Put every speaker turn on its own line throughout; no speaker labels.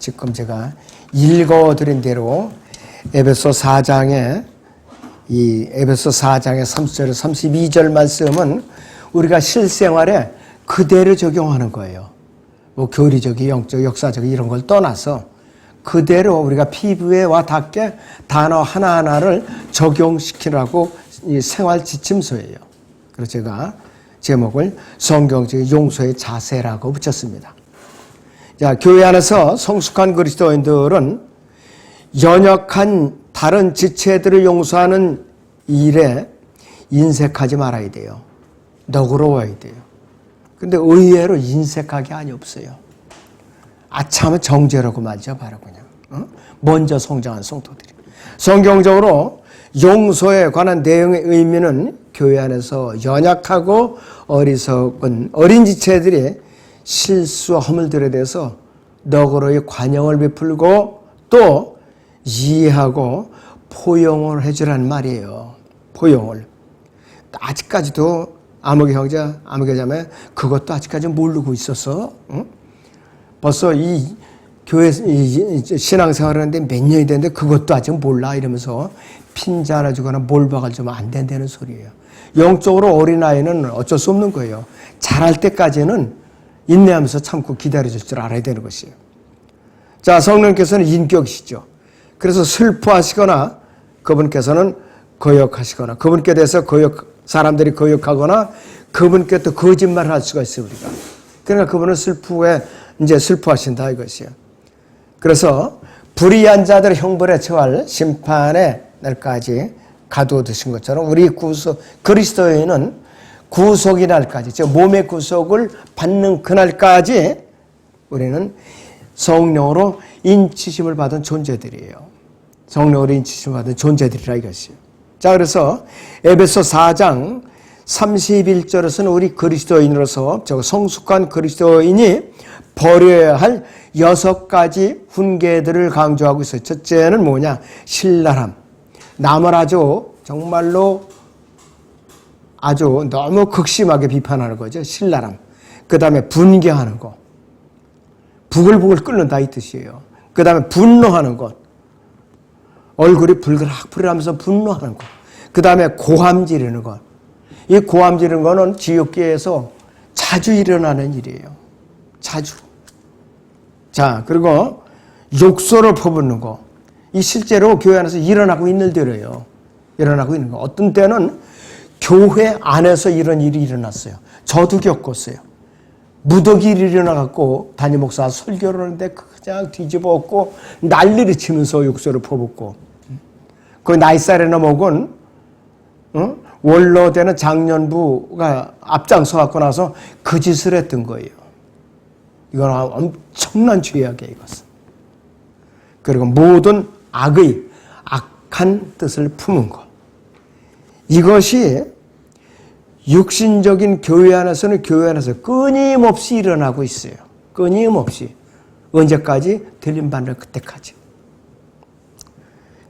지금 제가 읽어드린 대로 에베소 4장의 30절 32절 말씀은 우리가 실생활에 그대로 적용하는 거예요. 뭐 교리적인, 영적, 역사적 이런 걸 떠나서 그대로 우리가 피부에 와 닿게 단어 하나하나를 적용시키라고 이 생활 지침서예요. 그래서 제가 제목을 성경적인 용서의 자세라고 붙였습니다. 자, 교회 안에서 성숙한 그리스도인들은 연약한 다른 지체들을 용서하는 일에 인색하지 말아야 돼요. 너그러워야 돼요. 근데 의외로 인색하게 아니 없어요. 아참은 정죄라고 말이죠. 바로 그냥. 먼저 성장한 성도들이. 성경적으로 용서에 관한 내용의 의미는 교회 안에서 연약하고 어리석은 어린 지체들이 실수와 허물들에 대해서 너그러이 관용을 베풀고 또 이해하고 포용을 해주라는 말이에요. 포용을. 아직까지도 아무개 형제, 아무개 자매 그것도 아직까지 모르고 있어서 벌써 이 교회 신앙생활을 하는데 몇 년이 됐는데 그것도 아직 몰라 이러면서 핀잔해주거나 몰박아주면 안 된다는 소리예요. 영적으로 어린아이는 어쩔 수 없는 거예요. 자랄 때까지는 인내하면서 참고 기다려줄 줄 알아야 되는 것이에요. 자, 성령께서는 인격이시죠. 그래서 슬퍼하시거나 그분께서는 거역하시거나 그분께 대해서 사람들이 거역하거나 그분께 또 거짓말을 할 수가 있어요, 우리가. 그러니까 그분은 슬퍼하신다 이것이에요. 그래서 불의한 자들을 형벌에 처할 심판의 날까지 가두어두신 것처럼 우리 그리스도인은 구속의 날까지, 즉 몸의 구속을 받는 그날까지 우리는 성령으로 인치심을 받은 존재들이에요. 성령으로 인치심을 받은 존재들이라 이것이에요. 자, 그래서 에베소 4장 31절에서는 우리 그리스도인으로서 성숙한 그리스도인이 버려야 할 6가지 훈계들을 강조하고 있어요. 첫째는 뭐냐? 신랄함. 남을 정말로 아주 너무 극심하게 비판하는 거죠. 신랄함. 그 다음에 분개하는 것. 부글부글 끓는다 이 뜻이에요. 그 다음에 분노하는 것. 얼굴이 불그락불그하면서 분노하는 것. 그 다음에 고함 지르는 것. 이 고함 지르는 거는 지옥계에서 자주 일어나는 일이에요. 자주. 자, 그리고 욕설을 퍼붓는 거. 이 실제로 교회 안에서 일어나고 있는 일들이에요. 일어나고 있는 거. 어떤 때는 교회 안에서 이런 일이 일어났어요. 저도 겪었어요. 무더기를 일어나갖고 담임 목사 설교를 하는데 그냥 뒤집어 엎고 난리를 치면서 욕설을 퍼붓고 그 나이살에 넘어온 원로되는 장년부가 앞장서 갖고 나서 그 짓을 했던 거예요. 이건 엄청난 죄악이에요, 이것은. 그리고 모든 악한 뜻을 품은 것. 이것이 육신적인 교회 안에서는 교회 안에서 끊임없이 일어나고 있어요. 끊임없이. 언제까지? 들림받는 그때까지.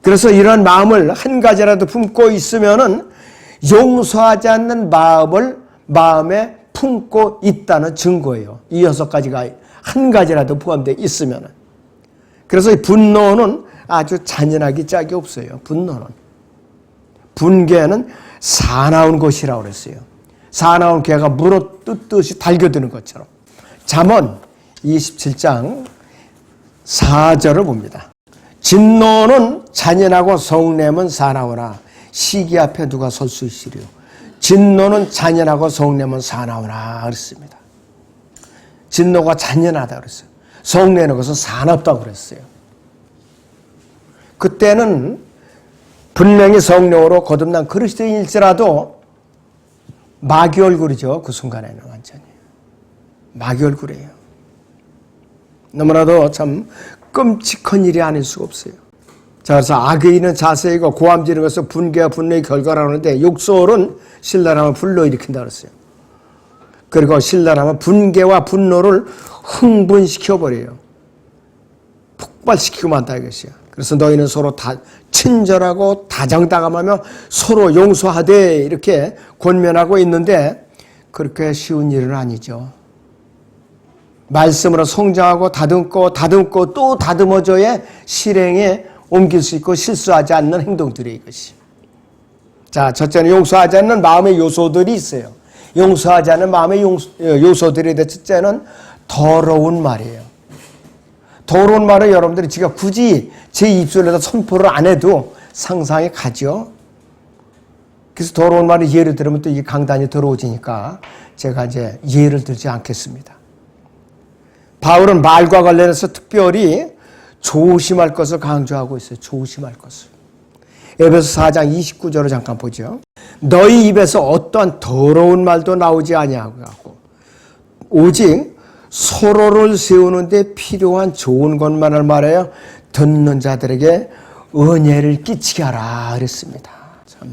그래서 이런 마음을 한 가지라도 품고 있으면은 용서하지 않는 마음에 품고 있다는 증거예요. 이 6가지가 한 가지라도 포함되어 있으면은. 그래서 이 분노는 아주 잔인하기 짝이 없어요. 분노는. 분개는 사나운 것이라고 그랬어요. 사나운 개가 물어 뜯듯이 달겨드는 것처럼. 잠언 27장 4절을 봅니다. 진노는 잔인하고 성냄은 사나우나 시기 앞에 누가 설 수 있으리요. 진노는 잔인하고 성냄은 사나우나 그랬습니다. 진노가 잔인하다 그랬어요. 성내는 것은 사납다고 그랬어요. 그때는 분명히 성령으로 거듭난 그리스도인일지라도 마귀 얼굴이죠. 그 순간에는 완전히. 마귀 얼굴이에요. 너무나도 참 끔찍한 일이 아닐 수가 없어요. 자, 그래서 악에 있는 자세이고 고함 지르는 것은 분개와 분노의 결과라고 하는데 욕설은 신랄함을 불러일으킨다 그랬어요. 그리고 신랄함은 분개와 분노를 흥분시켜버려요. 폭발시키고 만다 이것이야. 그래서 너희는 서로 다 친절하고 다정다감하며 서로 용서하되 이렇게 권면하고 있는데 그렇게 쉬운 일은 아니죠. 말씀으로 성장하고 다듬고 또 다듬어져야 실행에 옮길 수 있고 실수하지 않는 행동들이 이것이. 자, 첫째는 용서하지 않는 마음의 요소들이 있어요. 용서하지 않는 마음의 요소들이 돼. 첫째는 더러운 말이에요. 더러운 말을 여러분들이 제가 굳이 제 입술에다 선포를 안 해도 상상이 가죠. 그래서 더러운 말을 예를 들으면 또 이게 강단이 더러워지니까 제가 이제 예를 들지 않겠습니다. 바울은 말과 관련해서 특별히 조심할 것을 강조하고 있어요. 조심할 것을. 에베소 4장 29절을 잠깐 보죠. 너희 입에서 어떠한 더러운 말도 나오지 아니하고 오직 서로를 세우는 데 필요한 좋은 것만을 말하여 듣는 자들에게 은혜를 끼치게 하라 그랬습니다. 참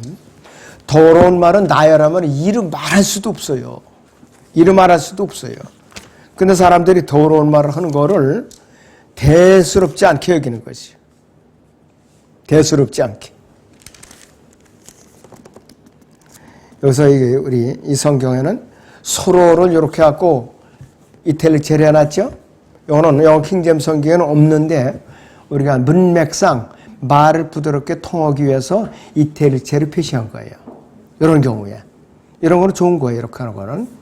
더러운 말은 나열하면 이루 말할 수도 없어요. 이루 말할 수도 없어요. 근데 사람들이 더러운 말을 하는 거를 대수롭지 않게 여기는 것이요. 대수롭지 않게. 여기서 우리 이 성경에는 서로를 이렇게 갖고 이탈리아로 해놨죠. 이거는 영어 킹제임 성경에는 없는데 우리가 문맥상 말을 부드럽게 통하기 위해서 이탈리아로 표시한 거예요. 이런 경우에. 이런 거는 좋은 거예요. 이렇게 하는 거는.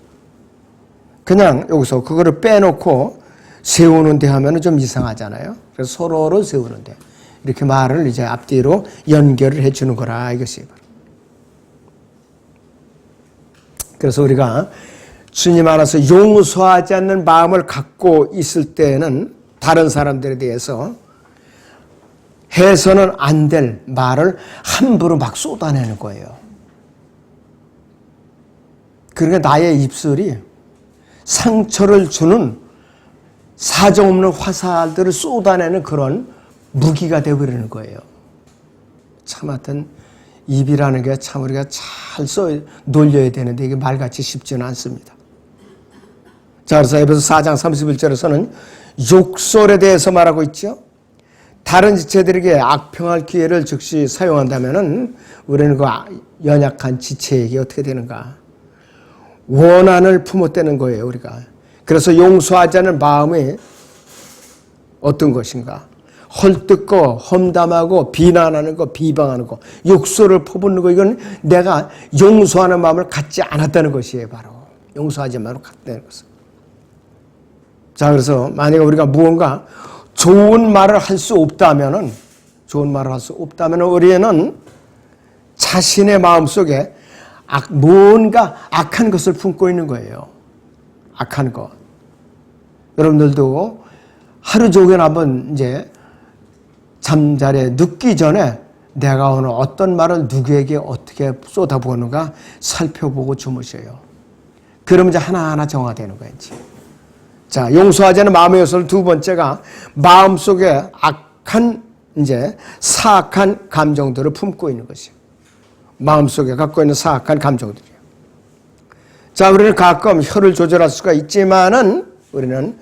그냥 여기서 그거를 빼놓고 세우는데 하면은 좀 이상하잖아요. 그래서 서로를 세우는데 이렇게 말을 이제 앞뒤로 연결을 해주는 거라 이것이. 그래서 우리가 주님 안에서 용서하지 않는 마음을 갖고 있을 때는 다른 사람들에 대해서 해서는 안 될 말을 함부로 막 쏟아내는 거예요. 그러니까 나의 입술이 상처를 주는 사정없는 화살들을 쏟아내는 그런 무기가 되어버리는 거예요. 참 하여튼 입이라는 게 참 우리가 잘 놀려야 되는데 이게 말같이 쉽지는 않습니다. 자, 그래서 에베소 4장 31절에서는 욕설에 대해서 말하고 있죠. 다른 지체들에게 악평할 기회를 즉시 사용한다면은 우리는 그 연약한 지체에게 어떻게 되는가? 원한을 품어대는 거예요, 우리가. 그래서 용서하지 않는 마음이 어떤 것인가? 헐뜯고 험담하고 비난하는 거, 비방하는 거, 욕설을 퍼붓는 거, 이건 내가 용서하는 마음을 갖지 않았다는 것이에요, 바로. 용서하지 마음을 갖다는 것은. 자, 그래서 만약에 우리가 무언가 좋은 말을 할 수 없다면은, 우리는 자신의 마음 속에 뭔가 악한 것을 품고 있는 거예요. 악한 것. 여러분들도 하루 종일 한번 이제 잠자리에 눕기 전에 내가 오늘 어떤 말을 누구에게 어떻게 쏟아부었는가 살펴보고 주무셔요. 그러면 이제 하나하나 정화되는 거예요. 자, 용서하지 않는 마음의 요소를 두 번째가 마음속에 악한 이제 사악한 감정들을 품고 있는 것이에요. 마음속에 갖고 있는 사악한 감정들이에요. 자, 우리는 가끔 혀를 조절할 수가 있지만은 우리는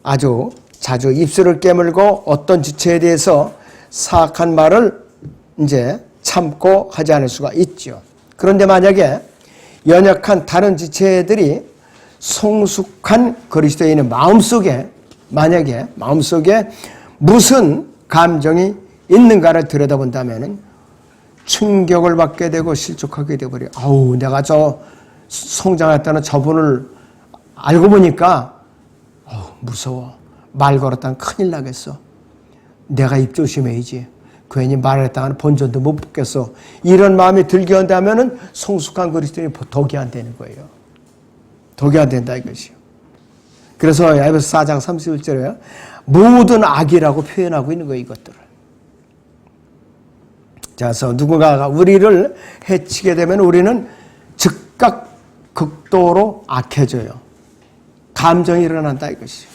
아주 자주 입술을 깨물고 어떤 지체에 대해서 사악한 말을 이제 참고 하지 않을 수가 있죠. 그런데 만약에 연약한 다른 지체들이 성숙한 그리스도인의 마음속에 만약에 마음속에 무슨 감정이 있는가를 들여다본다면은 충격을 받게 되고 실족하게 되어버려요. 아우, 내가 저 성장했다는 저분을 알고 보니까 무서워. 말 걸었다면 큰일 나겠어. 내가 입 조심해야지. 괜히 말했다가는 본전도 못 붙겠어. 이런 마음이 들게 한다면은 성숙한 그리스도인이 덕이 안 되는 거예요. 덕이 안 된다 이것이요. 그래서 에베소 4장 31절에 모든 악이라고 표현하고 있는 거예요, 이것들을. 자, 그래서 누군가가 우리를 해치게 되면 우리는 즉각 극도로 악해져요. 감정이 일어난다 이것이요.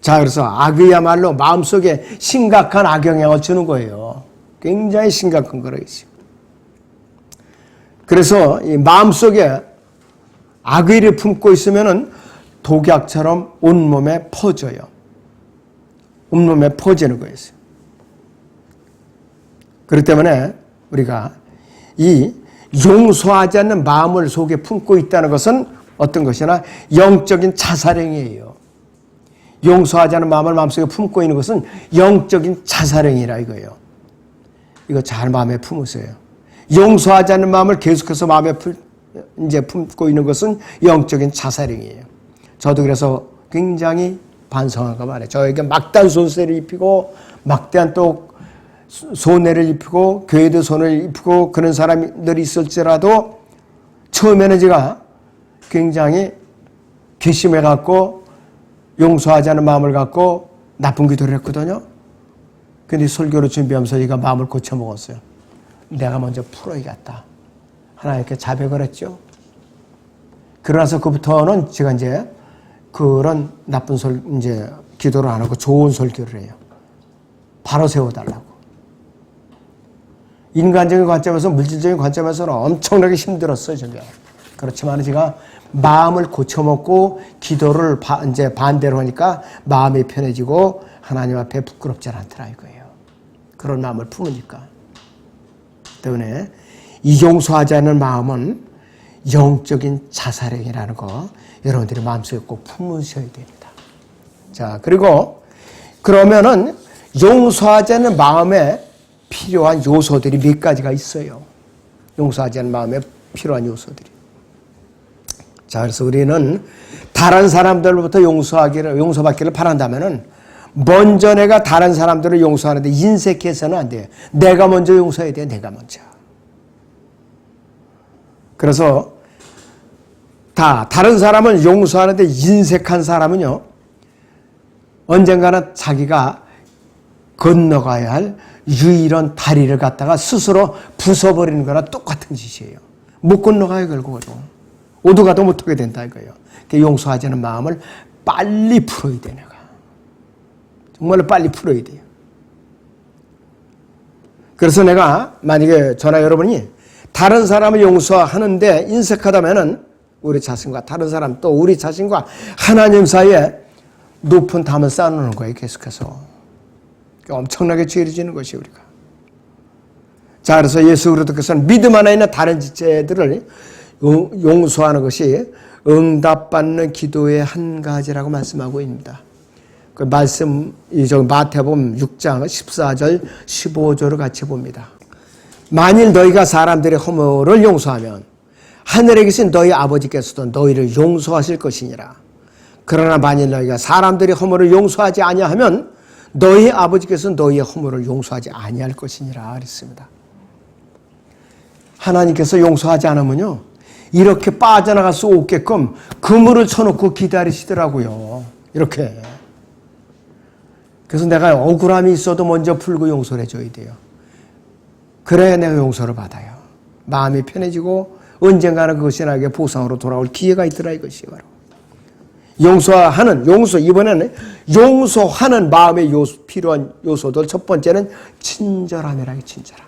자, 그래서 악이야말로 마음속에 심각한 악영향을 주는 거예요. 굉장히 심각한 거라겠어요. 그래서 이 마음속에 악의를 품고 있으면은 독약처럼 온몸에 퍼져요. 온몸에 퍼지는 거예요. 그렇기 때문에 우리가 이 용서하지 않는 마음을 속에 품고 있다는 것은 어떤 것이나 영적인 자살행위예요. 용서하자는 마음을 마음속에 품고 있는 것은 영적인 자살행위라 이거예요. 이거 잘 마음에 품으세요. 용서하자는 마음을 계속해서 마음에 품고 있는 것은 영적인 자살행위예요. 저도 그래서 굉장히 반성한가 말이에요. 저에게 막대한 손해를 입히고 막대한 또 손해를 입히고 교회도 손해를 입히고 그런 사람들이 있을지라도 처음에는 제가 굉장히 괘씸해갖고 용서하자는 마음을 갖고 나쁜 기도를 했거든요. 근데 설교를 준비하면서 제가 마음을 고쳐먹었어요. 내가 먼저 풀어야겠다. 하나님께 자백을 했죠. 그러나서 그부터는 제가 이제 그런 나쁜 이제 기도를 안 하고 좋은 설교를 해요. 바로 세워달라고. 인간적인 관점에서, 물질적인 관점에서는 엄청나게 힘들었어요, 제가. 그렇지만 제가 마음을 고쳐먹고 기도를 이제 반대로 하니까 마음이 편해지고 하나님 앞에 부끄럽지 않더라 이거예요. 그런 마음을 품으니까. 때문에 이 용서하지 않는 마음은 영적인 자살행위라는 거 여러분들이 마음속에 꼭 품으셔야 됩니다. 자, 그리고 그러면은 용서하지 않는 마음에 필요한 요소들이 몇 가지가 있어요. 용서하지 않는 마음에 필요한 요소들이. 자, 그래서 우리는 다른 사람들로부터 용서받기를 바란다면은 먼저 내가 다른 사람들을 용서하는데 인색해서는 안 돼요. 내가 먼저 용서해야 돼요. 내가 먼저. 그래서 다른 사람을 용서하는데 인색한 사람은요, 언젠가는 자기가 건너가야 할 유일한 다리를 갖다가 스스로 부숴버리는 거나 똑같은 짓이에요. 못 건너가요, 결국은. 오도가도 못하게 된다 이거예요. 용서하지 않는 마음을 빨리 풀어야 돼, 내가. 정말로 빨리 풀어야 돼요. 그래서 내가 만약에 저나 여러분이 다른 사람을 용서하는데 인색하다면은 우리 자신과 다른 사람 또 우리 자신과 하나님 사이에 높은 담을 쌓아놓는 거예요, 계속해서. 엄청나게 죄를 지는 것이 우리가. 자, 그래서 예수 그리스도께서는 믿음 안에 있는 다른 지체들을 용서하는 것이 응답받는 기도의 한 가지라고 말씀하고 있습니다. 그 말씀, 마태복음 6장 14절, 15절을 같이 봅니다. 만일 너희가 사람들의 허물을 용서하면 하늘에 계신 너희 아버지께서도 너희를 용서하실 것이니라. 그러나 만일 너희가 사람들의 허물을 용서하지 아니하면 너희 아버지께서는 너희의 허물을 용서하지 아니할 것이니라 그랬습니다. 하나님께서 용서하지 않으면요, 이렇게 빠져나갈 수 없게끔 그물을 쳐놓고 기다리시더라고요. 이렇게. 그래서 내가 억울함이 있어도 먼저 풀고 용서를 해줘야 돼요. 그래야 내가 용서를 받아요. 마음이 편해지고 언젠가는 그것이 나에게 보상으로 돌아올 기회가 있더라 이것이 바로. 이번에는 용서하는 마음의 필요한 요소들. 첫 번째는 친절함이라, 친절함.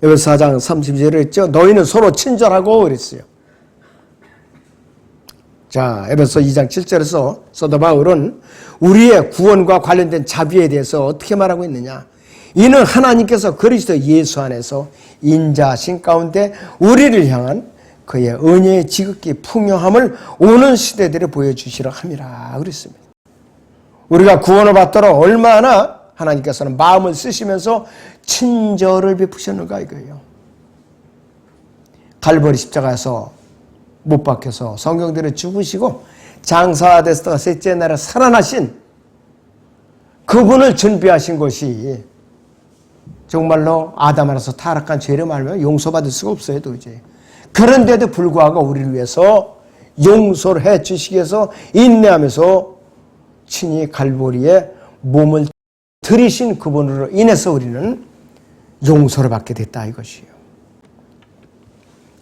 에베소 4장 30절에 했죠. 너희는 서로 친절하고 그랬어요. 자, 에베소 2장 7절에서 사도 바울은 우리의 구원과 관련된 자비에 대해서 어떻게 말하고 있느냐. 이는 하나님께서 그리스도 예수 안에서 인자하신 가운데 우리를 향한 그의 은혜의 지극히 풍요함을 오는 시대들에 보여주시려 함이라 그랬습니다. 우리가 구원을 받도록 얼마나 하나님께서는 마음을 쓰시면서 친절을 베푸셨는가 이거예요. 갈보리 십자가에서 못 박혀서 성경대로 죽으시고 장사되셨다가 셋째 날에 살아나신 그분을 준비하신 것이 정말로 아담 안에서 타락한 죄를 말하면 용서받을 수가 없어요, 도저히. 그런데도 불구하고 우리를 위해서 용서를 해 주시기 위해서 인내하면서 친히 갈보리에 몸을 들이신 그분으로 인해서 우리는 용서를 받게 됐다 이것이에요.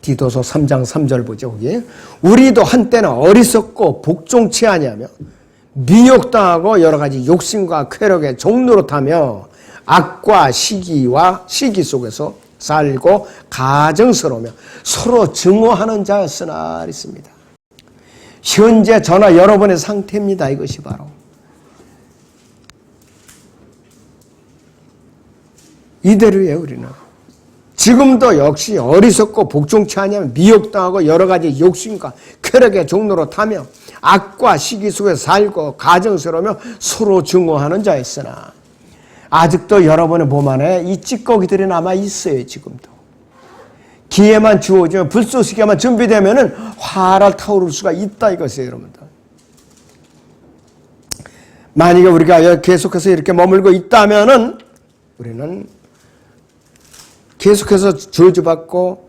디도서 3장 3절 보죠. 거기 우리도 한때는 어리석고 복종치 아니하며 미혹당하고 여러 가지 욕심과 쾌락의 종로로 타며 악과 시기 속에서 살고 가증스러우며 서로 증오하는 자였으나 있습니다. 현재 저나 여러분의 상태입니다. 이것이 바로. 이대로예요, 우리는. 지금도 역시 어리석고 복종치 아니하면 미혹당하고 여러 가지 욕심과 쾌락의 종로로 타며 악과 시기 속에 살고 가증스러우며 서로 증오하는 자였으나 아직도 여러분의 몸 안에 이 찌꺼기들이 남아 있어요. 지금도. 기회만 주어지면 불쏘시개만 준비되면은 화를 타오를 수가 있다 이것이에요. 여러분들. 만약에 우리가 계속해서 이렇게 머물고 있다면은 우리는 계속해서 저주받고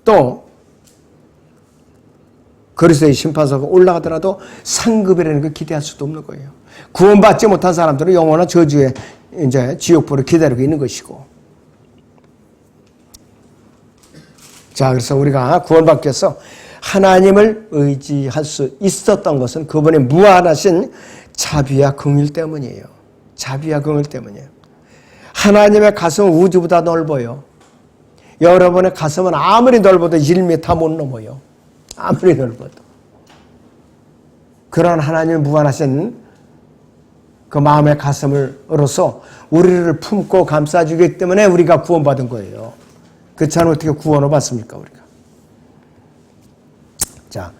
또 그리스도의 심판서가 올라가더라도 상급이라는 걸 기대할 수도 없는 거예요. 구원받지 못한 사람들은 영원한 저주의 이제 지옥불을 기다리고 있는 것이고. 자, 그래서 우리가 구원받기 위해서 하나님을 의지할 수 있었던 것은 그분의 무한하신 자비와 긍휼 때문이에요. 자비와 긍휼 때문이에요. 하나님의 가슴은 우주보다 넓어요. 여러분의 가슴은 아무리 넓어도 1m 못 넘어요. 아무리 넓어도. 그런 하나님의 무한하신 그 마음의 가슴으로서 우리를 품고 감싸주기 때문에 우리가 구원받은 거예요. 그렇지 않으면 어떻게 구원을 받습니까, 우리가? 자,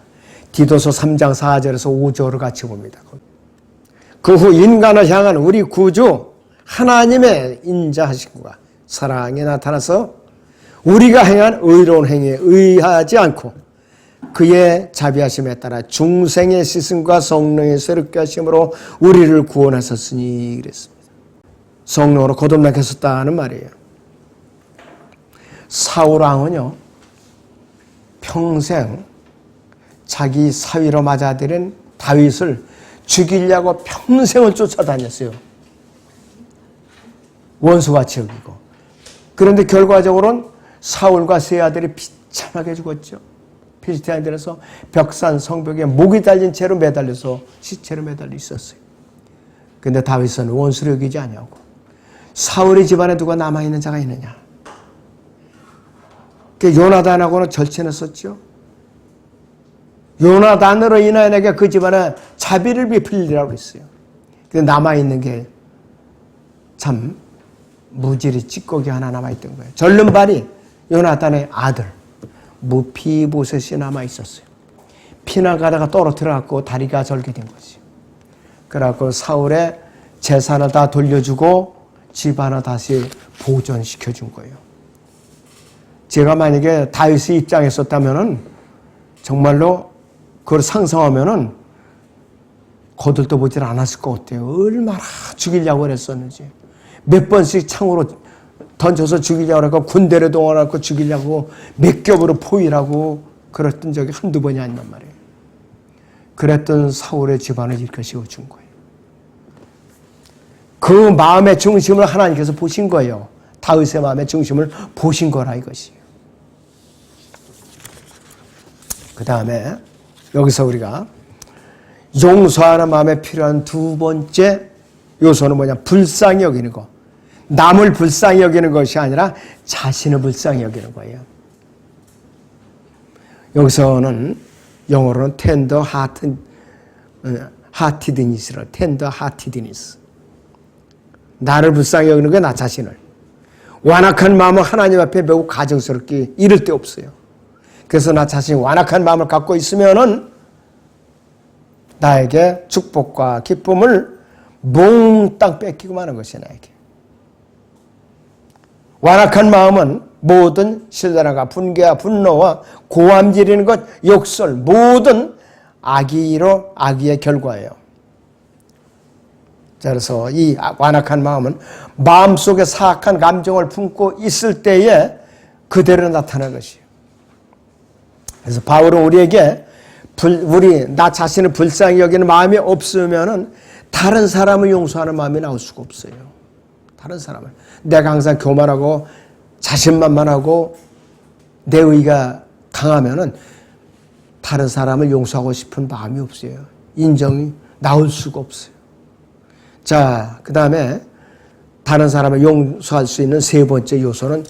디도서 3장 4절에서 5절을 같이 봅니다. 그 후 인간을 향한 우리 구주 하나님의 인자하심과 사랑이 나타나서 우리가 행한 의로운 행위에 의하지 않고 그의 자비하심에 따라 중생의 시승과 성령의 새롭게 하심으로 우리를 구원하셨으니 그랬습니다. 성령으로 거듭나게 하셨다는 말이에요. 사울 왕은요, 평생 자기 사위로 맞아들인 다윗을 죽이려고 평생을 쫓아다녔어요. 원수같이 여기고. 그런데 결과적으로는 사울과 세 아들이 비참하게 죽었죠. 필리스티인들에서 벽산 성벽에 목이 달린 채로 매달려서 시체로 매달려 있었어요. 그런데 다윗은 원수를 여기지 아니하고 사울의 집안에 누가 남아있는 자가 있느냐. 요나단하고는 절친했었죠. 요나단으로 인하여 내가 그 집안에 자비를 베풀리라고 했어요. 근데 남아있는 게 참 무지리 찌꺼기 하나 남아있던 거예요. 절름발이 요나단의 아들 무피보셋이 남아있었어요. 피나가다가 떨어뜨려갖고 다리가 절개된 거지. 그래갖고 사울의 재산을 다 돌려주고 집안을 다시 보존시켜준 거예요. 제가 만약에 다윗의 입장에 있었다면은 정말로 그걸 상상하면은 거들떠 보질 않았을 것 같아요. 얼마나 죽이려고 그랬었는지. 몇 번씩 창으로 던져서 죽이려고 하고 군대를 동원하고 죽이려고 몇 겹으로 포위하고 그랬던 적이 한두 번이 아니란 말이에요. 그랬던 사울의 집안을 일으켜 세워준 거예요. 그 마음의 중심을 하나님께서 보신 거예요. 다윗의 마음의 중심을 보신 거라 이것이에요. 그 다음에 여기서 우리가 용서하는 마음에 필요한 두 번째 요소는 뭐냐? 불쌍히 여기는 거. 남을 불쌍히 여기는 것이 아니라 자신을 불쌍히 여기는 거예요. 여기서는 영어로는 tender heartedness를 tender heartedness. 나를 불쌍히 여기는 게 나 자신을. 완악한 마음은 하나님 앞에 매우 가증스럽게 이를 데 없어요. 그래서 나 자신이 완악한 마음을 갖고 있으면은 나에게 축복과 기쁨을 몽땅 뺏기고 마는 것이 나에게. 완악한 마음은 모든 신랄함과 분개와 분노와 고함 지르는 것, 욕설, 모든 악의의 결과예요. 자, 그래서 이 완악한 마음은 마음속에 사악한 감정을 품고 있을 때에 그대로 나타나는 것이에요. 그래서 바울은 우리에게 나 자신을 불쌍히 여기는 마음이 없으면은 다른 사람을 용서하는 마음이 나올 수가 없어요. 다른 사람을. 내가 항상 교만하고 자신만만하고 내 의가 강하면은 다른 사람을 용서하고 싶은 마음이 없어요. 인정이 나올 수가 없어요. 자, 그 다음에 다른 사람을 용서할 수 있는 세 번째 요소는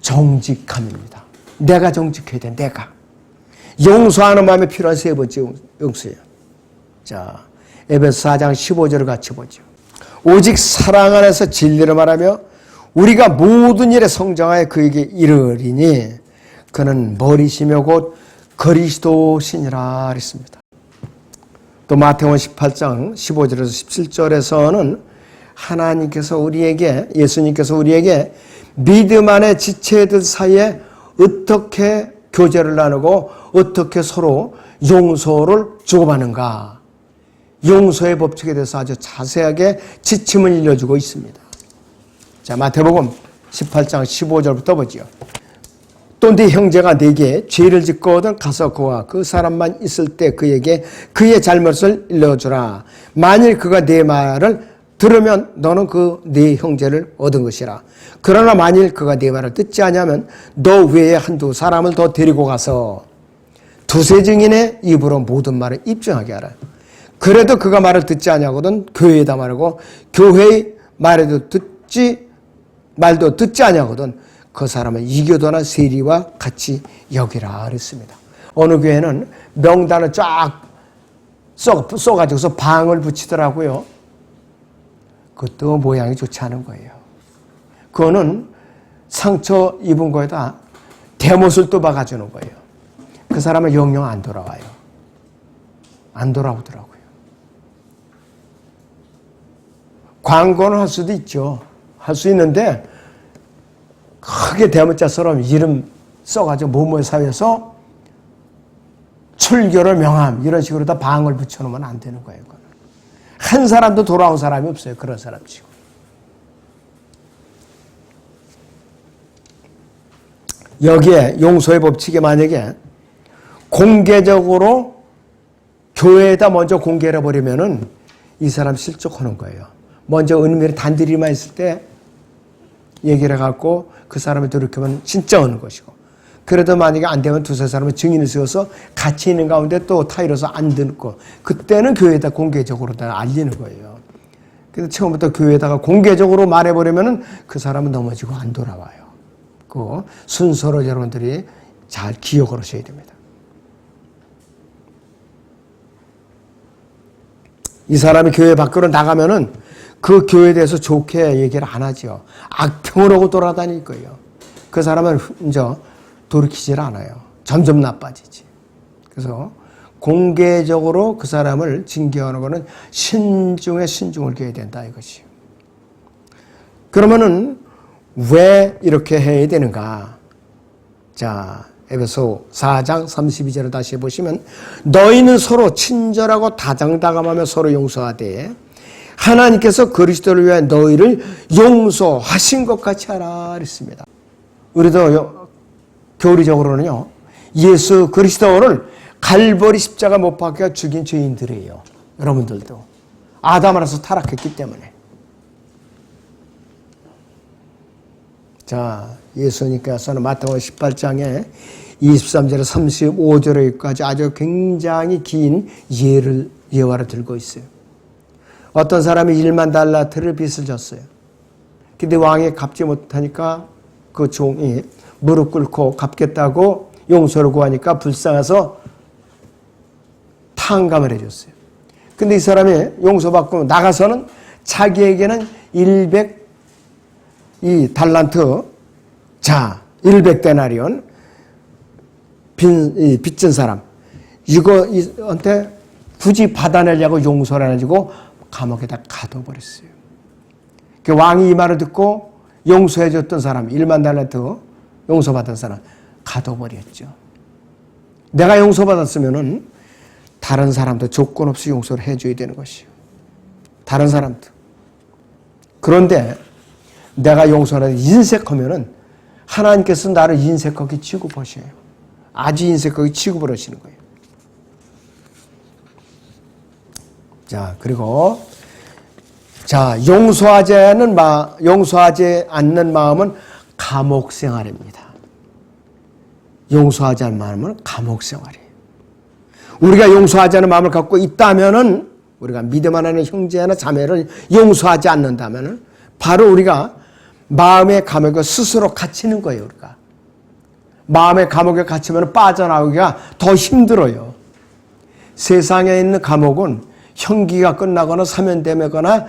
정직함입니다. 내가 정직해야 돼, 내가. 용서하는 마음이 필요한 세 번째 용서예요. 자, 에베소 4장 15절을 같이 보죠. 오직 사랑 안에서 진리를 말하며 우리가 모든 일에 성장하여 그에게 이르리니 그는 머리시며 곧 그리스도시니라 그랬습니다. 또 마태복음 18장 15절에서 17절에서는 하나님께서 우리에게, 예수님께서 우리에게 믿음 안에 지체들 사이에 어떻게 교제를 나누고 어떻게 서로 용서를 주고받는가, 용서의 법칙에 대해서 아주 자세하게 지침을 일러주고 있습니다. 자, 마태복음 18장 15절부터 보죠. 또 네 형제가 네게 죄를 짓거든 가서 그와 그 사람만 있을 때 그에게 그의 잘못을 일러주라. 만일 그가 네 말을 들으면 너는 그 네 형제를 얻은 것이라. 그러나 만일 그가 네 말을 듣지 아니하면 너 외에 한두 사람을 더 데리고 가서 두세 증인의 입으로 모든 말을 입증하게 하라. 그래도 그가 말을 듣지 아니하거든 교회에다 말하고 교회의 말도 듣지 아니하거든 그 사람은 이교도나 세리와 같이 여기라 그랬습니다. 어느 교회는 명단을 쫙 써가지고서 방을 붙이더라고요. 그것도 모양이 좋지 않은 거예요. 그거는 상처 입은 거에다 대못을 또 박아주는 거예요. 그 사람은 영영 안 돌아와요. 안 돌아오더라고요. 광고는 할 수도 있죠. 할 수 있는데 크게 대문자처럼 이름 써가지고 뭐뭐 사회에서 출교를 명함 이런 식으로 다 방을 붙여놓으면 안 되는 거예요. 한 사람도 돌아온 사람이 없어요. 그런 사람 치고. 여기에 용서의 법칙에 만약에 공개적으로 교회에다 먼저 공개를 해버리면은 이 사람 실족하는 거예요. 먼저 은밀히 단둘이만 있을 때 얘기를 해갖고 그 사람이 돌이키면 진짜 오는 것이고, 그래도 만약에 안 되면 두세 사람은 증인을 세워서 같이 있는 가운데 또 타이로서 안 듣고, 그때는 교회에다 공개적으로 다 알리는 거예요. 그래서 처음부터 교회에다가 공개적으로 말해버리면은 그 사람은 넘어지고 안 돌아와요. 그 순서로 여러분들이 잘 기억을 하셔야 됩니다. 이 사람이 교회 밖으로 나가면은 그 교회에 대해서 좋게 얘기를 안 하죠. 악평을 하고 돌아다닐 거예요. 그 사람은 이제 돌이키질 않아요. 점점 나빠지지. 그래서 공개적으로 그 사람을 징계하는 것은 신중에 신중을 기해야 된다 이것이요. 그러면은 왜 이렇게 해야 되는가? 자, 에베소 4장 32절을 다시 보시면 너희는 서로 친절하고 다정다감하며 서로 용서하되 하나님께서 그리스도를 위해 너희를 용서하신 것 같이 하라 그랬습니다. 우리도 교리적으로는요, 예수 그리스도를 갈보리 십자가 못 박혀 죽인 죄인들이에요. 여러분들도 아담 안에서 타락했기 때문에. 자, 예수님께서는 마태복음 18장에 23절에서 35절에까지 아주 굉장히 긴 예화를 들고 있어요. 어떤 사람이 1만 달란트를 빚을 졌어요. 근데 왕이 갚지 못하니까 그 종이 무릎 꿇고 갚겠다고 용서를 구하니까 불쌍해서 탕감을 해줬어요. 근데 이 사람이 용서받고 나가서는 자기에게는 100이 달란트, 자, 100데나리온 빚진 사람, 이거한테 굳이 받아내려고 용서를 안 해주고 감옥에다 가둬버렸어요. 그 왕이 이 말을 듣고 용서해줬던 사람, 1만 달란트 용서받은 사람 가둬버렸죠. 내가 용서받았으면은 다른 사람도 조건 없이 용서를 해줘야 되는 것이요. 다른 사람도. 그런데 내가 용서를 인색하면은 하나님께서 나를 인색하게 취급하셔요. 아주 인색하게 취급을 하시는 거예요. 자, 그리고 자, 용서하지 않는 마음은 감옥 생활입니다. 용서하지 않는 마음은 감옥 생활이에요. 우리가 용서하지 않는 마음을 갖고 있다면은, 우리가 믿음 안에는 형제나 자매를 용서하지 않는다면은 바로 우리가 마음의 감옥에 스스로 갇히는 거예요. 우리가 마음의 감옥에 갇히면 빠져나오기가 더 힘들어요. 세상에 있는 감옥은 형기가 끝나거나 사면되거나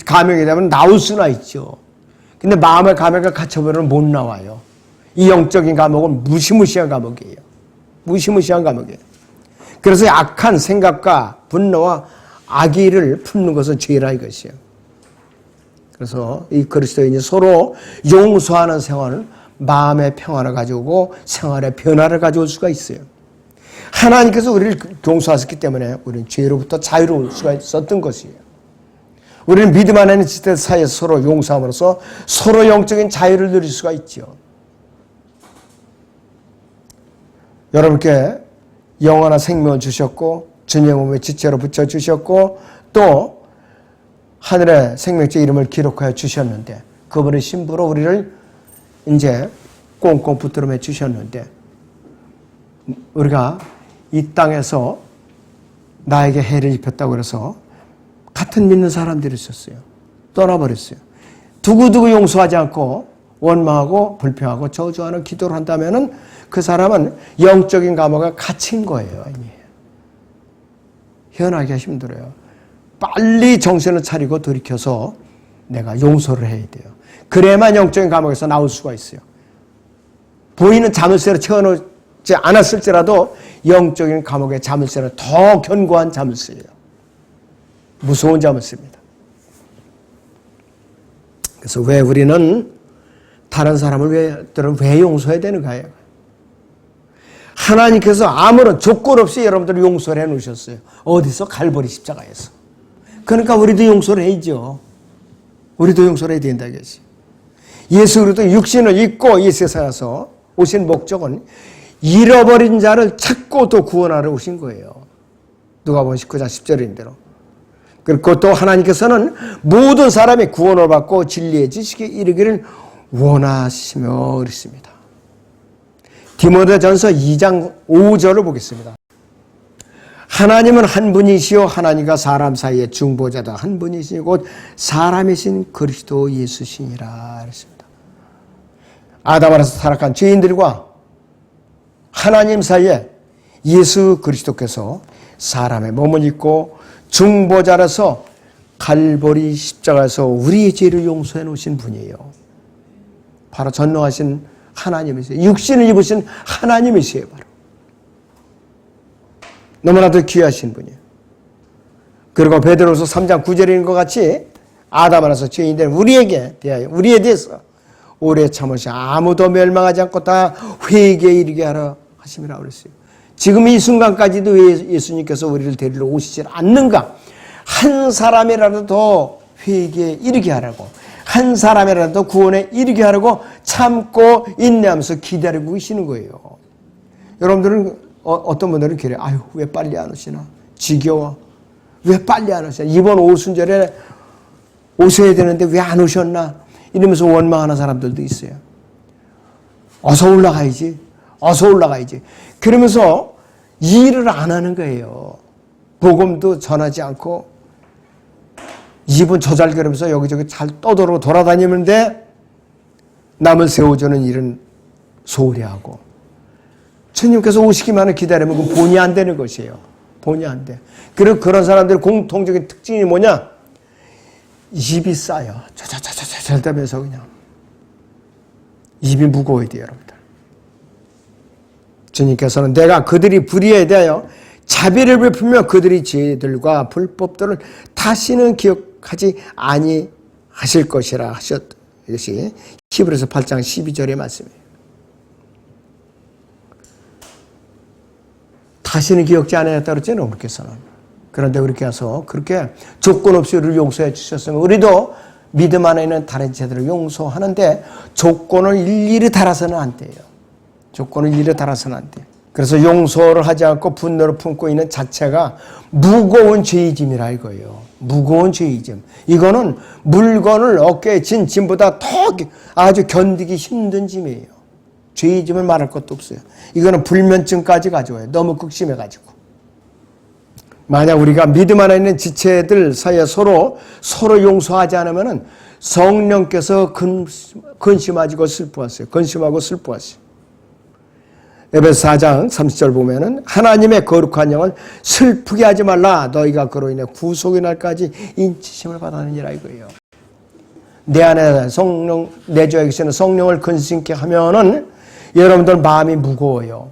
감형이 되면 나올 수나 있죠. 근데 마음의 감옥에 갇혀버리면 못 나와요. 이 영적인 감옥은 무시무시한 감옥이에요. 무시무시한 감옥이에요. 그래서 악한 생각과 분노와 악의를 품는 것은 죄라 이것이에요. 그래서 이 그리스도인이 서로 용서하는 생활은 마음의 평화를 가져오고 생활의 변화를 가져올 수가 있어요. 하나님께서 우리를 용서하셨기 때문에 우리는 죄로부터 자유로울 수가 있었던 것이에요. 우리는 믿음 안에 있는 지체 사이에서 서로 용서함으로써 서로 영적인 자유를 누릴 수가 있죠. 여러분께 영원한 생명을 주셨고 주님의 몸에 지체로 붙여주셨고 또 하늘의 생명체 이름을 기록하여 주셨는데 그분의 신부로 우리를 이제 꽁꽁 붙들어 주셨는데 우리가 이 땅에서 나에게 해를 입혔다고 그래서 같은 믿는 사람들이 있었어요. 떠나버렸어요. 두고두고 용서하지 않고 원망하고 불평하고 저주하는 기도를 한다면은 그 사람은 영적인 감옥에 갇힌 거예요. 이미. 헤어나기가 힘들어요. 빨리 정신을 차리고 돌이켜서 내가 용서를 해야 돼요. 그래야만 영적인 감옥에서 나올 수가 있어요. 보이는 자물쇠로 채워놓지 않았을지라도 영적인 감옥의 자물쇠는 더 견고한 자물쇠예요. 무서운 자물쇠입니다. 그래서 왜 우리는 다른 사람을 왜 용서해야 되는가요? 하나님께서 아무런 조건 없이 여러분들을 용서를 해놓으셨어요. 어디서? 갈보리 십자가에서. 그러니까 우리도 용서를 해야죠. 우리도 용서를 해야 된다 이것이. 예수 그리스도 육신을 입고 이 세상에서 오신 목적은 잃어버린 자를 찾고 또 구원하러 오신 거예요. 누가복음 19장 10절인 대로. 그리고 또 하나님께서는 모든 사람이 구원을 받고 진리의 지식에 이르기를 원하시며 그랬습니다. 디모데전서 2장 5절을 보겠습니다. 하나님은 한 분이시요 하나님과 사람 사이의 중보자다 한 분이시니 곧 사람이신 그리스도 예수시니라 그랬습니다. 아담 안에서 타락한 죄인들과 하나님 사이에 예수 그리스도께서 사람의 몸을 입고 중보자라서 갈보리 십자가에서 우리의 죄를 용서해 놓으신 분이에요. 바로 전능하신 하나님이세요. 육신을 입으신 하나님이세요. 바로. 너무나도 귀하신 분이에요. 그리고 베드로서 3장 9절인 것 같이 아담 안에서 죄인된 우리에게 대하여 우리에 대해서 오래 참으시 아무도 멸망하지 않고 다 회개에 이르게 하라 하심이라고 그랬어요. 지금 이 순간까지도 왜 예수님께서 우리를 데리러 오시지 않는가? 한 사람이라도 더 회개에 이르게 하라고 한 사람이라도 구원에 이르게 하라고 참고 인내하면서 기다리고 계시는 거예요. 여러분들은 어떤 분들은 그래요. 아유 왜 빨리 안 오시나? 지겨워. 왜 빨리 안 오시나? 이번 오순절에 오셔야 되는데 왜 안 오셨나? 이러면서 원망하는 사람들도 있어요. 어서 올라가야지. 어서 올라가야지. 그러면서 일을 안 하는 거예요. 복음도 전하지 않고 입은 조잘거리면서 여기저기 잘 떠돌고 돌아다니는데 남을 세워주는 일은 소홀히 하고 주님께서 오시기만을 기다리면 그건 본이 안 되는 것이에요. 본이 안 돼. 그리고 그런 사람들의 공통적인 특징이 뭐냐? 입이 싸요. 절다면서 그냥 입이 무거워야 돼요, 여러분들. 주님께서는 내가 그들이 불의에 대하여 자비를 베풀며 그들이 죄들과 불법들을 다시는 기억하지 아니하실 것이라 하셨다. 이것이 히브리서 8장 12절의 말씀이에요. 다시는 기억지 않았다 그랬잖아요, 우리께서는. 그런데 우리 께서 그렇게 조건 없이 우리를 용서해 주셨으면 우리도 믿음 안에 있는 다른 죄들을 용서하는데 조건을 일일이 달아서는 안 돼요. 조건을 일일이 달아서는 안 돼요. 그래서 용서를 하지 않고 분노를 품고 있는 자체가 무거운 죄의짐이라 이거예요. 무거운 죄의짐. 이거는 물건을 어깨에 진 짐보다 더 아주 견디기 힘든 짐이에요. 죄의짐을 말할 것도 없어요. 이거는 불면증까지 가져와요. 너무 극심해가지고. 만약 우리가 믿음 안에 있는 지체들 사이에 서로 용서하지 않으면 성령께서 근심하고 슬퍼하세요. 근심하고 슬퍼하세요. 에베소 4장 30절 보면은 하나님의 거룩한 영을 슬프게 하지 말라. 너희가 그로 인해 구속의 날까지 인치심을 받았느니라 이거예요. 내 안에 성령 내주에 계시는 성령을 근심케 하면은 여러분들 마음이 무거워요.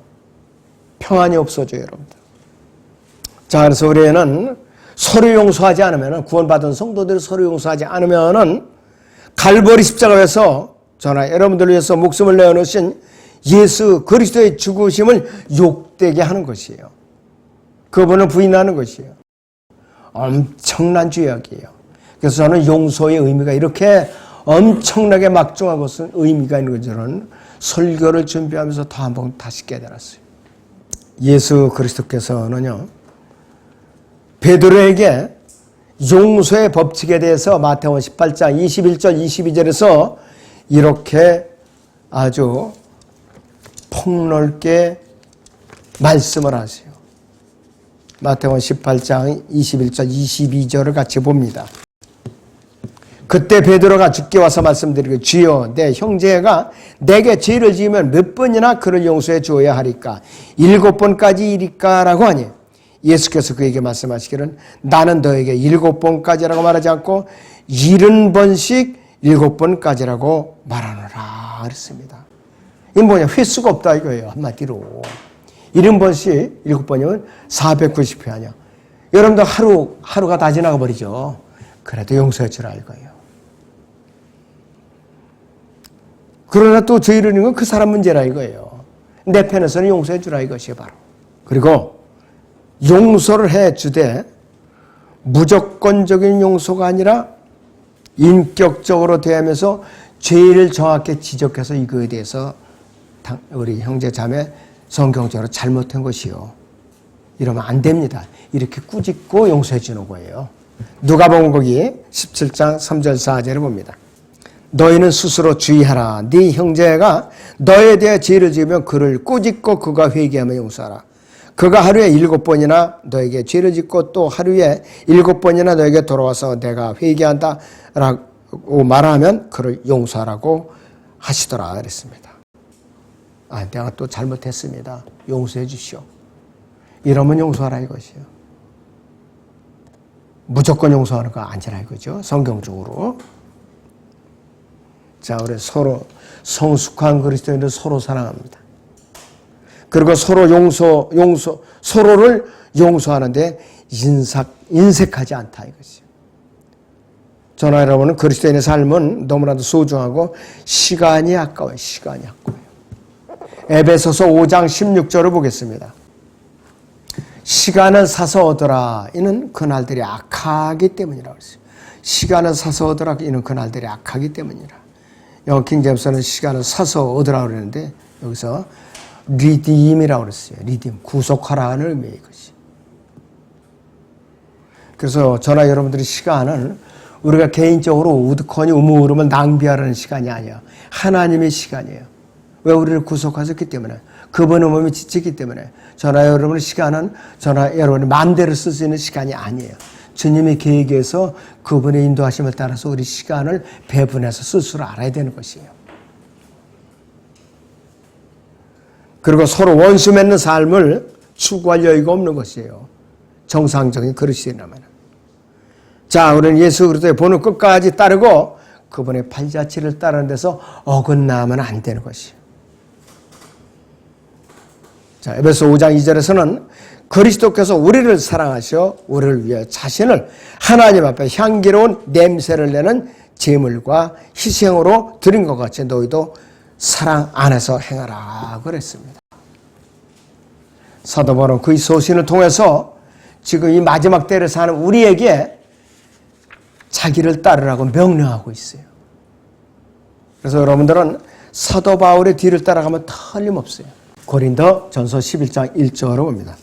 평안이 없어져요, 여러분들. 자, 그래서 우리는 서로 용서하지 않으면은, 구원받은 성도들이 서로 용서하지 않으면은 갈보리 십자가에서 저나 여러분들을 위해서 목숨을 내어놓으신 예수 그리스도의 죽으심을 욕되게 하는 것이에요. 그분을 부인하는 것이에요. 엄청난 죄악이에요. 그래서 저는 용서의 의미가 이렇게 엄청나게 막중한 것은 의미가 있는 것처럼 설교를 준비하면서 더 한 번 다시 깨달았어요. 예수 그리스도께서는요, 베드로에게 용서의 법칙에 대해서 마태복음 18장 21절 22절에서 이렇게 아주 폭넓게 말씀을 하세요. 마태복음 18장 21절 22절을 같이 봅니다. 그때 베드로가 주께 와서 말씀드리고, 주여, 내 형제가 내게 죄를 지으면 몇 번이나 그를 용서해 주어야 하리까? 7번까지이리까? 라고 하니 예수께서 그에게 말씀하시기를, 나는 너에게 7번까지라고 말하지 않고 70번씩 7번까지라고 말하노라 그랬습니다. 이 뭐냐, 횟수가 없다 이거예요. 한마디로 70번씩 7번이면 490회 아니야. 여러분들 하루가 다 지나가 버리죠. 그래도 용서해 주라 이거예요. 그러나 또 죄를 지는 건 그 사람 문제라 이거예요. 내 편에서는 용서해 주라 이것이에요, 바로. 그리고 용서를 해 주되 무조건적인 용서가 아니라 인격적으로 대하면서 죄를 정확히 지적해서 이거에 대해서 우리 형제 자매 성경적으로 잘못한 것이요, 이러면 안 됩니다. 이렇게 꾸짖고 용서해 주는 거예요. 누가복음 거기 17장 3절 4절을 봅니다. 너희는 스스로 주의하라. 네 형제가 너에 대해 죄를 지으면 그를 꾸짖고 그가 회개하면 용서하라. 그가 하루에 7번이나 너에게 죄를 짓고 또 하루에 7번이나 너에게 돌아와서 내가 회개한다 라고 말하면 그를 용서하라고 하시더라 그랬습니다. 내가 또 잘못했습니다. 용서해 주시오. 이러면 용서하라 이것이요. 무조건 용서하는 거 아니라 이거죠, 성경적으로. 자, 우리 서로 성숙한 그리스도인들 서로 사랑합니다. 그리고 서로 서로를 용서하는데 인색하지 않다 이것이죠. 저나 여러분은 그리스도인의 삶은 너무나도 소중하고 시간이 아까워요. 시간이 아까워요. 에베소서 5장 16절을 보겠습니다. 시간을 사서 얻어라. 이는 그날들이 악하기 때문이라고 했어요. 시간을 사서 얻어라. 이는 그날들이 악하기 때문이라. 영어 킹제임스는 시간을 사서 얻으라고 그러는데 여기서 리딤이라고 그랬어요. 리딤, 구속하라는 의미의 것이. 그래서 저나 여러분들이 시간은 우리가 개인적으로 우두커니 우물음을 낭비하라는 시간이 아니야. 하나님의 시간이에요. 왜? 우리를 구속하셨기 때문에, 그분의 몸이 지치기 때문에. 저나 여러분의 시간은 저나 여러분의 마음대로 쓸 수 있는 시간이 아니에요. 주님의 계획에서 그분의 인도하심을 따라서 우리 시간을 배분해서 쓸 줄 알아야 되는 것이에요. 그리고 서로 원수 맺는 삶을 추구할 여유가 없는 것이에요. 정상적인 그릇이라면. 자, 우리는 예수 그리스도의 본을 끝까지 따르고 그분의 발자취를 따르는 데서 어긋나면 안 되는 것이에요. 자, 에베소 5장 2절에서는 그리스도께서 우리를 사랑하셔 우리를 위해 자신을 하나님 앞에 향기로운 냄새를 내는 제물과 희생으로 드린 것 같이 너희도 사랑 안에서 행하라 그랬습니다. 사도 바울은 그의 소신을 통해서 지금 이 마지막 때를 사는 우리에게 자기를 따르라고 명령하고 있어요. 그래서 여러분들은 사도 바울의 뒤를 따라가면 틀림없어요. 고린도 전서 11장 1절을 봅니다.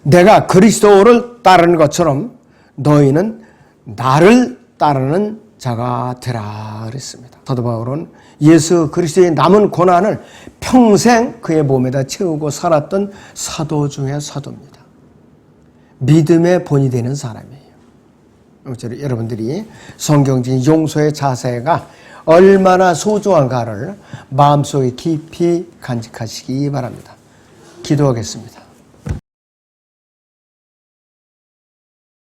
내가 그리스도를 따르는 것처럼 너희는 나를 따르는 자가 되라 그랬습니다. 사도 바울은 예수 그리스도의 남은 고난을 평생 그의 몸에다 채우고 살았던 사도 중에 사도입니다. 믿음의 본이 되는 사람이에요. 여러분들이 성경적인 용서의 자세가 얼마나 소중한가를 마음속에 깊이 간직하시기 바랍니다. 기도하겠습니다.